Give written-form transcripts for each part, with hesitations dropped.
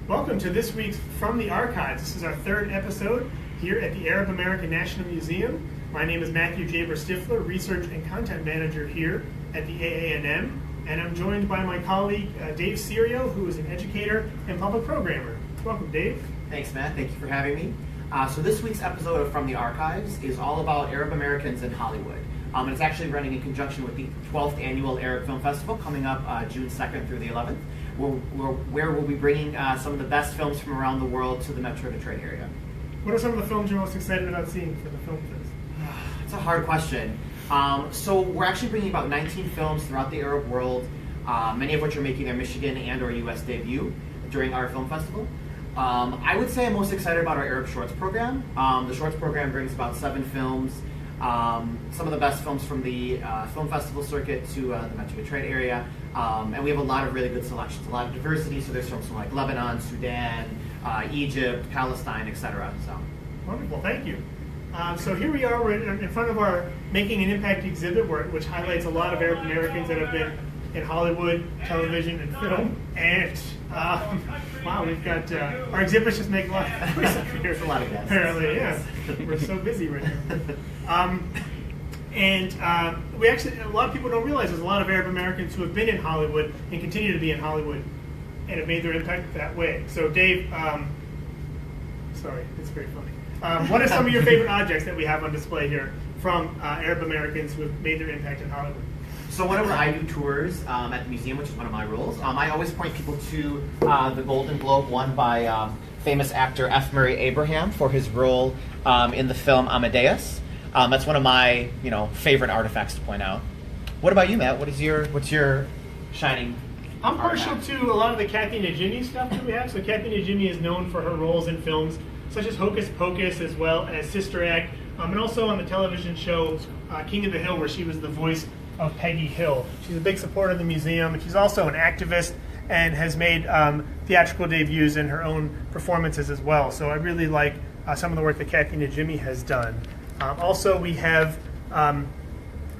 Welcome to this week's From the Archives. This is our third episode here at the Arab American National Museum. My name is Matthew Jaber Stifler, Research and Content Manager here at the AANM, and I'm joined by my colleague Dave Serio, who is an educator and public programmer. Welcome, Dave. Thanks, Matt. Thank you for having me. So this week's episode of From the Archives is all about Arab Americans in Hollywood. And it's actually running in conjunction with the 12th Annual Arab Film Festival coming up June 2nd through the 11th, where we'll be bringing some of the best films from around the world to the Metro Detroit area. What are some of the films you're most excited about seeing for the film fest? It's a hard question. So we're actually bringing about 19 films throughout the Arab world, many of which are making their Michigan and or U.S. debut during our film festival. I would say I'm most excited about our Arab Shorts program. The Shorts program brings about 7 films, some of the best films from the film festival circuit to the Metro Detroit area. And we have a lot of really good selections, a lot of diversity, so there's films from like Lebanon, Sudan, Egypt, Palestine, etc. So. Wonderful, thank you. So here we are, we're in front of our Making an Impact exhibit, which highlights a lot of Arab Americans that have been in Hollywood, television, and film. And wow, we've got our exhibits just make a lot of noise up here. There's a lot of guests. Apparently, yeah. We're so busy right now. We actually, a lot of people don't realize there's a lot of Arab Americans who have been in Hollywood and continue to be in Hollywood and have made their impact that way. So Dave, sorry, it's very funny. What are some of your favorite objects that we have on display here from Arab Americans who have made their impact in Hollywood? So whenever I do tours at the museum, which is one of my roles, I always point people to the Golden Globe won by famous actor F. Murray Abraham for his role in the film Amadeus. That's one of my favorite artifacts to point out. What about you, Matt? What's your shining? I'm partial to a lot of the Kathy Najimy stuff that we have. So Kathy Najimy is known for her roles in films such as Hocus Pocus, as well as Sister Act, and also on the television show King of the Hill, where she was the voice of Peggy Hill. She's a big supporter of the museum, and she's also an activist and has made theatrical debuts in her own performances as well. So I really like some of the work that Kathy Najimy has done. Also, we have a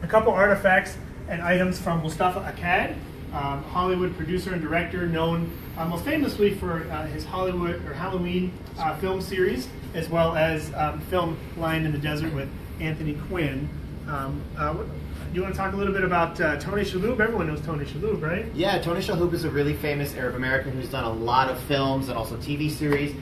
couple artifacts and items from Mustafa Akkad, Hollywood producer and director, known most famously for his Halloween film series, as well as film Lion in the Desert with Anthony Quinn. Do you want to talk a little bit about Tony Shalhoub? Everyone knows Tony Shalhoub, right? Yeah, Tony Shalhoub is a really famous Arab American who's done a lot of films and also TV series.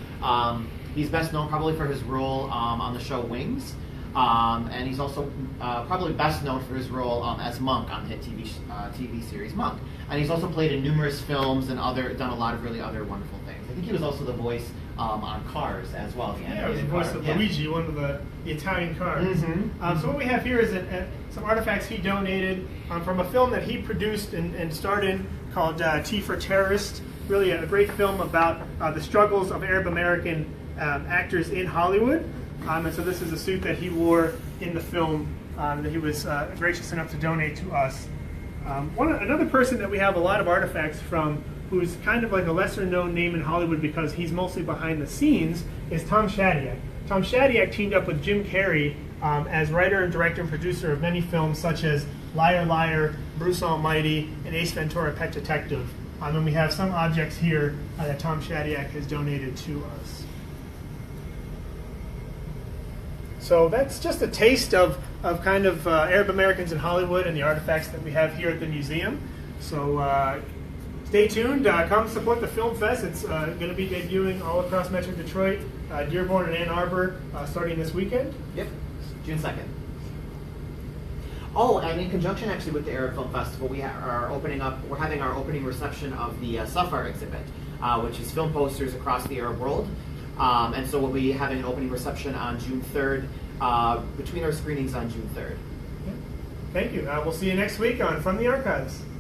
He's best known probably for his role on the show Wings. And he's also probably best known for his role as Monk on the hit TV series Monk. And he's also played in numerous films and done a lot of really other wonderful things. I think he was also the voice on Cars as well. Yeah, he was the voice of Luigi, one of the Italian cars. Mm-hmm. So what we have here is some artifacts he donated from a film that he produced and starred in called T for Terrorist. Really a great film about the struggles of Arab American actors in Hollywood. And so this is a suit that he wore in the film that he was gracious enough to donate to us. Another person that we have a lot of artifacts from, who's kind of like a lesser-known name in Hollywood because he's mostly behind the scenes, is Tom Shadyac. Tom Shadyac teamed up with Jim Carrey as writer and director and producer of many films such as Liar Liar, Bruce Almighty, and Ace Ventura: Pet Detective. And we have some objects here that Tom Shadyac has donated to us. So that's just a taste of kind of Arab Americans in Hollywood and the artifacts that we have here at the museum. So stay tuned. Come support the Film Fest. It's going to be debuting all across Metro Detroit, Dearborn and Ann Arbor, starting this weekend. Yep, June 2nd. Oh, and in conjunction actually with the Arab Film Festival, we're having our opening reception of the Safar exhibit, which is film posters across the Arab world. And so we'll be having an opening reception on June 3rd, between our screenings on June 3rd. Thank you. We'll see you next week on From the Archives.